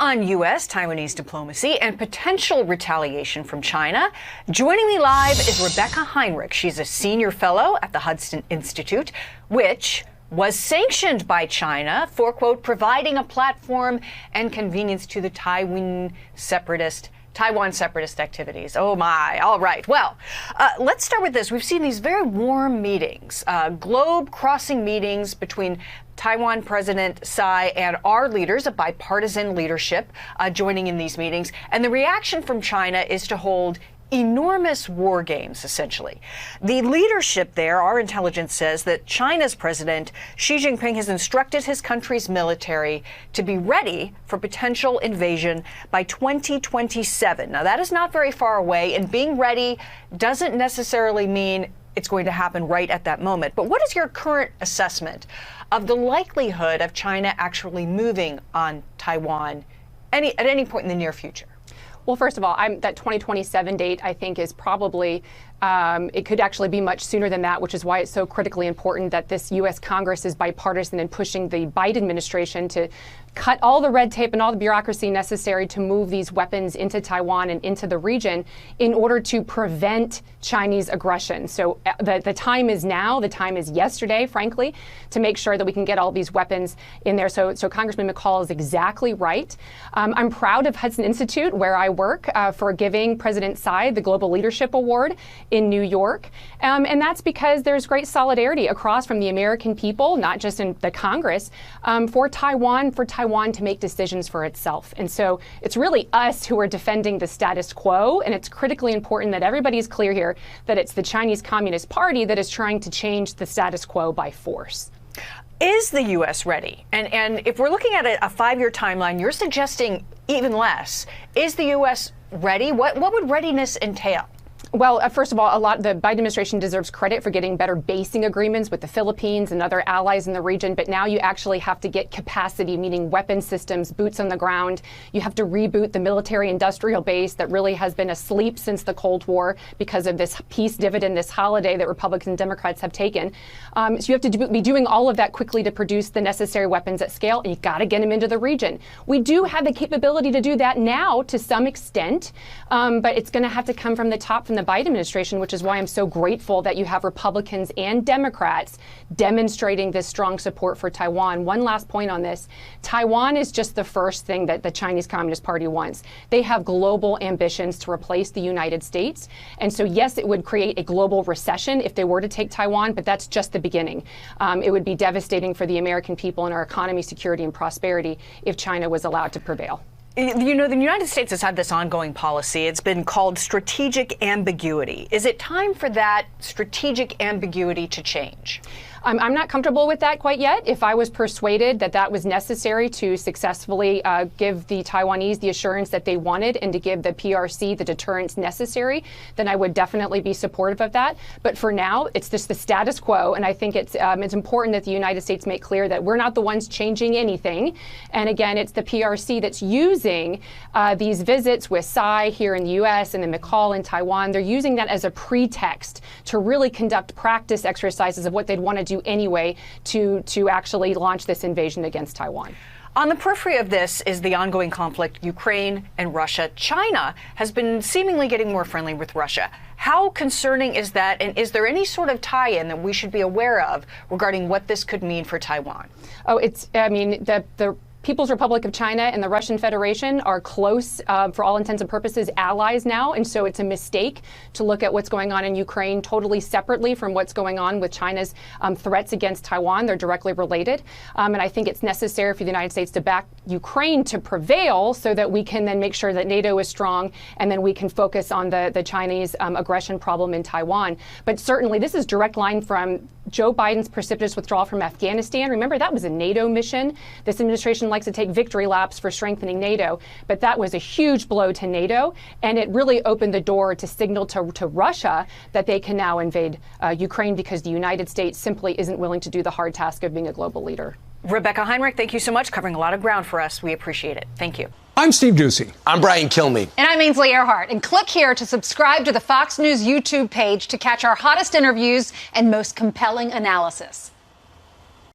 on U.S. Taiwanese diplomacy and potential retaliation from China. Joining me live is Rebecca Heinrich. She's a senior fellow at the Hudson Institute, which was sanctioned by China for, quote, providing a platform and convenience to the Taiwan separatist activities. Oh, my. All right. Well, let's start with this. We've seen these very warm meetings, globe-crossing meetings between Taiwan President Tsai and our leaders, a bipartisan leadership, joining in these meetings. And the reaction from China is to hold enormous war games, essentially. The leadership there, our intelligence says that China's president, Xi Jinping, has instructed his country's military to be ready for potential invasion by 2027. Now, that is not very far away, and being ready doesn't necessarily mean it's going to happen right at that moment. But what is your current assessment of the likelihood of China actually moving on Taiwan at any point in the near future? Well, first of all, that 2027 date, I think, is probably, it could actually be much sooner than that, which is why it's so critically important that this U.S. Congress is bipartisan in pushing the Biden administration to cut all the red tape and all the bureaucracy necessary to move these weapons into Taiwan and into the region in order to prevent Chinese aggression. So the time is now, the time is yesterday, frankly, to make sure that we can get all these weapons in there. So Congressman McCall is exactly right. I'm proud of Hudson Institute, where I work, for giving President Tsai the Global Leadership Award in New York. And that's because there's great solidarity across from the American people, not just in the Congress, for Taiwan to make decisions for itself. And so it's really us who are defending the status quo. And it's critically important that everybody's clear here that it's the Chinese Communist Party that is trying to change the status quo by force. Is the U.S. ready? And if we're looking at a 5-year timeline, you're suggesting even less. Is the U.S. ready? What would readiness entail? Well, first of all, the Biden administration deserves credit for getting better basing agreements with the Philippines and other allies in the region. But now you actually have to get capacity, meaning weapon systems, boots on the ground. You have to reboot the military industrial base that really has been asleep since the Cold War because of this peace dividend, this holiday that Republicans and Democrats have taken. So you have to be doing all of that quickly to produce the necessary weapons at scale. And you got to get them into the region. We do have the capability to do that now to some extent, but it's going to have to come from the top, from the Biden administration, which is why I'm so grateful that you have Republicans and Democrats demonstrating this strong support for Taiwan. One last point on this. Taiwan is just the first thing that the Chinese Communist Party wants. They have global ambitions to replace the United States. And so, yes, it would create a global recession if they were to take Taiwan, but that's just the beginning. It would be devastating for the American people and our economy, security, and prosperity if China was allowed to prevail. You know, the United States has had this ongoing policy. It's been called strategic ambiguity. Is it time for that strategic ambiguity to change? I'm not comfortable with that quite yet. If I was persuaded that that was necessary to successfully give the Taiwanese the assurance that they wanted and to give the PRC the deterrence necessary, then I would definitely be supportive of that. But for now, it's just the status quo. And I think it's important that the United States make clear that we're not the ones changing anything. And again, it's the PRC that's using these visits with Tsai here in the U.S. and then McCall in Taiwan. They're using that as a pretext to really conduct practice exercises of what they'd want to do anyway to actually launch this invasion against Taiwan. On the periphery of this is the ongoing conflict, Ukraine and Russia. China has been seemingly getting more friendly with Russia. How concerning is that? And is there any sort of tie-in that we should be aware of regarding what this could mean for Taiwan? Oh, the People's Republic of China and the Russian Federation are close, for all intents and purposes, allies now. And so it's a mistake to look at what's going on in Ukraine totally separately from what's going on with China's threats against Taiwan. They're directly related. And I think it's necessary for the United States to back Ukraine to prevail so that we can then make sure that NATO is strong and then we can focus on the Chinese aggression problem in Taiwan. But certainly this is direct line from Joe Biden's precipitous withdrawal from Afghanistan. Remember, that was a NATO mission. This administration likes to take victory laps for strengthening NATO, but that was a huge blow to NATO, and it really opened the door to signal to Russia that they can now invade Ukraine because the United States simply isn't willing to do the hard task of being a global leader. Rebecca Heinrich, thank you so much, covering a lot of ground for us. We appreciate it. Thank you. I'm Steve Doocy. I'm Brian Kilmeade. And I'm Ainsley Earhart. And click here to subscribe to the Fox News YouTube page to catch our hottest interviews and most compelling analysis.